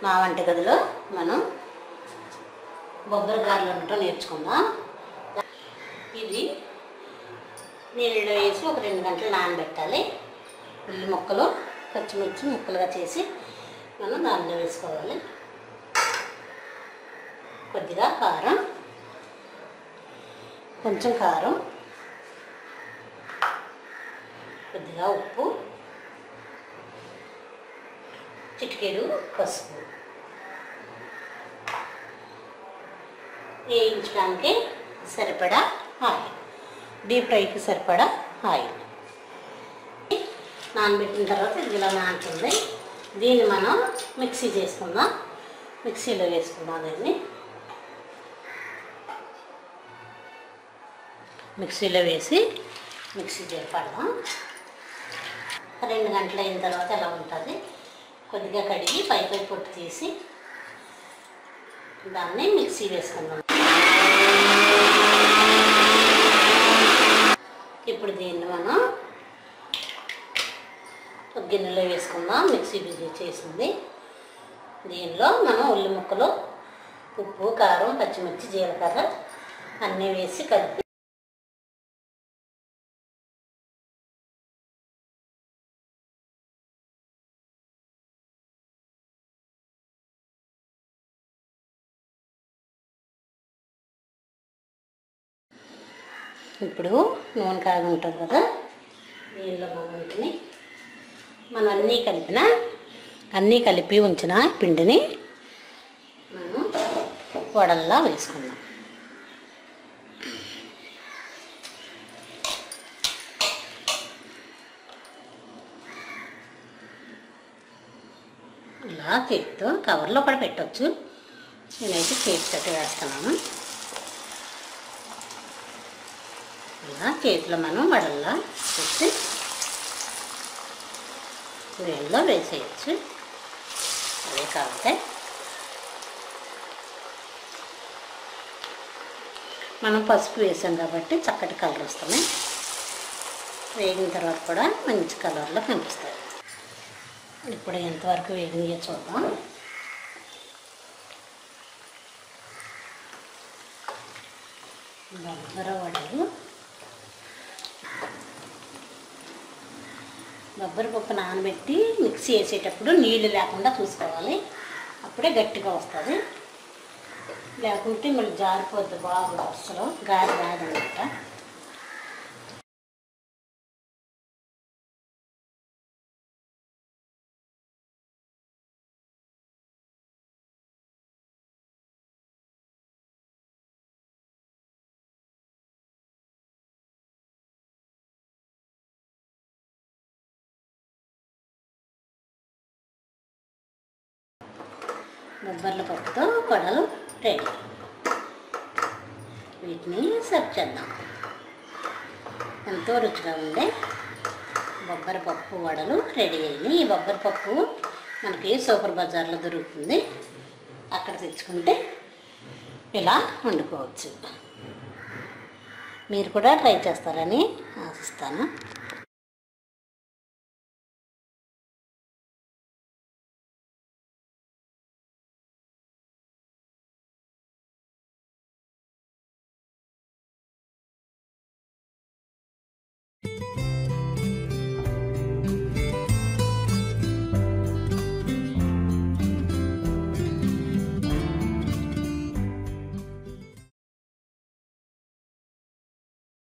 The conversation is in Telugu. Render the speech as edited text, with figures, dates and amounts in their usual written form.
మా వంటగదిలో మనం బొబ్బరి గారెలు వండటం నేర్చుకుందాం. ఇది నీళ్ళలో వేసి ఒక 2 గంటలు నానబెట్టాలి. ఉల్లి ముక్కలు పచ్చిమిర్చి ముక్కలుగా చేసి మనం దానిలో వేసుకోవాలి. కొద్దిగా కారం, కొంచెం కారం, కొద్దిగా ఉప్పు, చిటికెడు పసుపు, వేయించడానికి సరిపడా ఆయిల్, డీప్ ఫ్రైకి సరిపడా ఆయిల్. నానబెట్టిన తర్వాత ఇది ఇలా నానుతుంది. దీన్ని మనం మిక్సీ చేసుకుందాం. మిక్సీలో వేసుకుందాం. దీన్ని మిక్సీలో వేసి మిక్సీ చేపడదాం. 2 గంటలు అయిన తర్వాత ఎలా ఉంటుంది. కొద్దిగా కడిగి పై పొట్టు తీసి దాన్ని మిక్సీ వేసుకుందాం. ఇప్పుడు దీన్ని మనం ఒక గిన్నెలో వేసుకుందాం. మిక్సీ బిజీ చేసింది. దీనిలో మనం ఉల్లి ముక్కలు, ఉప్పు, కారం, పచ్చిమిర్చి, జీలకర్ర అన్నీ వేసి కలిపి ఇప్పుడు నూనె కాగి ఉంటుంది కదా, దీనిలో మనం అన్నీ కలిపి ఉంచిన పిండిని మనం వడల్లా వేసుకుందాం. ఇలా చేతితో కవర్లో కూడా పెట్టవచ్చు. నేనైతే చేతితో వేస్తున్నాను. ఇలా చేతిలో మనం వడల్లా పెట్టి నీళ్ళలో వేసేయచ్చు. అదే కాకపోతే మనం పసుపు వేసాం కాబట్టి చక్కటి కలర్ వస్తుంది. వేగిన తర్వాత కూడా మంచి కలర్లో కనిపిస్తాయి. ఇప్పుడు ఎంతవరకు వేగినాయో చూద్దాం. బొబ్బరి పప్పు నానబెట్టి మిక్సీ వేసేటప్పుడు నీళ్ళు లేకుండా చూసుకోవాలి. అప్పుడే గట్టిగా వస్తుంది. లేకుంటే మళ్ళీ జారిపోద్ది. బాగా అసలు గాలి రాదన్నమాట. బొబ్బర్ల పప్పుతో వడలు రెడీ. వీటిని సర్వ్ చేద్దాం. ఎంతో రుచిగా ఉండే బొబ్బరి పప్పు వడలు రెడీ అయ్యి. ఈ బొబ్బరి పప్పు మనకి సూపర్ బజార్లో దొరుకుతుంది. అక్కడ తెచ్చుకుంటే ఇలా వండుకోవచ్చు. మీరు కూడా ట్రై చేస్తారని ఆశిస్తాను.